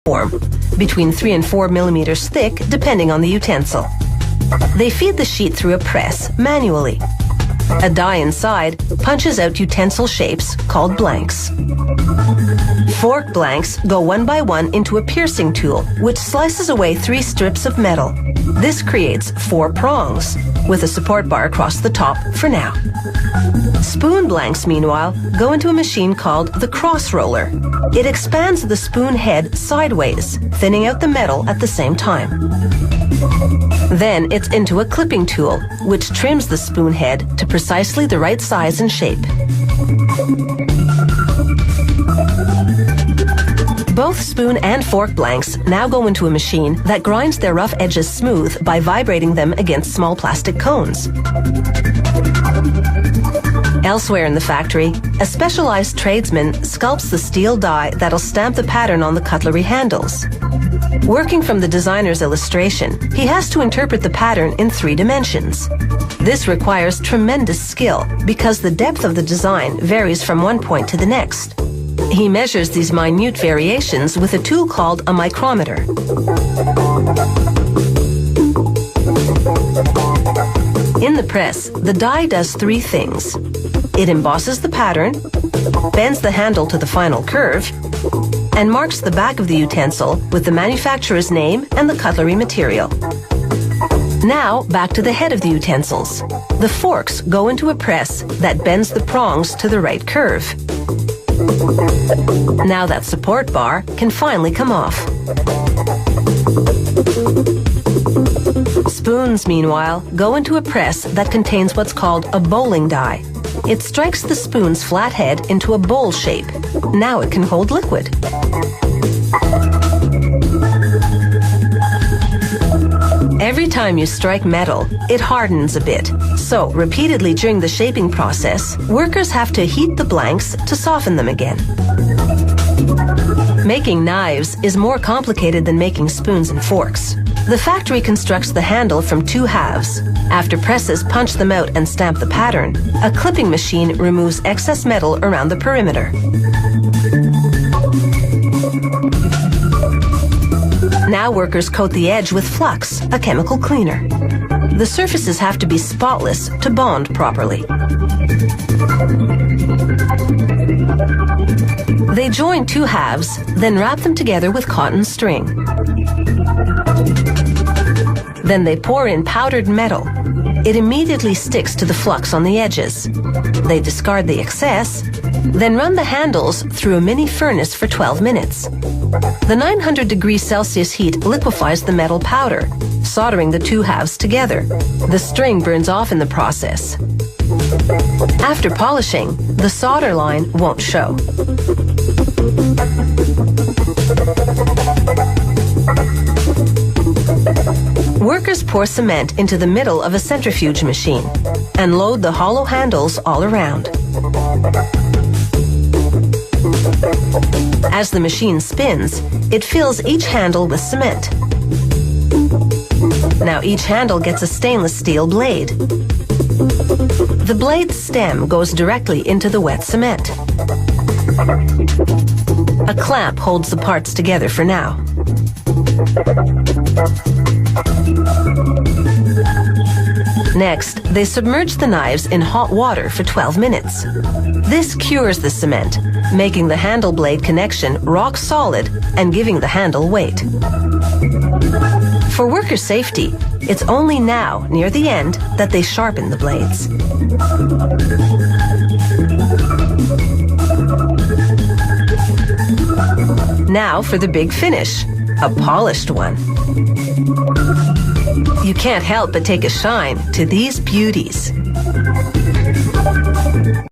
form, between 3 and 4 millimeters thick, depending on the utensil. They feed the sheet through a press manually. A die inside punches out utensil shapes called blanks. Fork blanks go one by one into a piercing tool, which slices away 3 strips of metal. This creates 4 prongs, with a support bar across the top for now. Spoon blanks, meanwhile, go into a machine called the cross roller. It expands the spoon head sideways, thinning out the metal at the same time. Then it's into a clipping tool, which trims the spoon head to precisely the right size and shape. Both spoon and fork blanks now go into a machine that grinds their rough edges smooth by vibrating them against small plastic cones. Elsewhere in the factory, a specialized tradesman sculpts the steel die that'll stamp the pattern on the cutlery handles. Working from the designer's illustration, he has to interpret the pattern in 3 dimensions. This requires tremendous skill because the depth of the design varies from one point to the next. He measures these minute variations with a tool called a micrometer. In the press, the die does 3 things. It embosses the pattern, bends the handle to the final curve, and marks the back of the utensil with the manufacturer's name and the cutlery material. Now, back to the head of the utensils. The forks go into a press that bends the prongs to the right curve. Now that support bar can finally come off. Spoons, meanwhile, go into a press that contains what's called a bowling die. It strikes the spoon's flat head into a bowl shape. Now it can hold liquid. Every time you strike metal, it hardens a bit. So, repeatedly during the shaping process, workers have to heat the blanks to soften them again. Making knives is more complicated than making spoons and forks. The factory constructs the handle from 2 halves. After presses punch them out and stamp the pattern, a clipping machine removes excess metal around the perimeter. Now workers coat the edge with flux, a chemical cleaner. The surfaces have to be spotless to bond properly. They join 2 halves, then wrap them together with cotton string. Then they pour in powdered metal. It immediately sticks to the flux on the edges. They discard the excess, then run the handles through a mini furnace for 12 minutes. The 900 degrees Celsius heat liquefies the metal powder, soldering the 2 halves together. The string burns off in the process. After polishing, the solder line won't show. Workers pour cement into the middle of a centrifuge machine and load the hollow handles all around. As the machine spins, it fills each handle with cement. Now each handle gets a stainless steel blade. The blade's stem goes directly into the wet cement. A clamp holds the parts together for now. Next, they submerge the knives in hot water for 12 minutes. This cures the cement, making the handle blade connection rock solid and giving the handle weight. For worker safety, it's only now, near the end, that they sharpen the blades. Now for the big finish, a polished one. You can't help but take a shine to these beauties.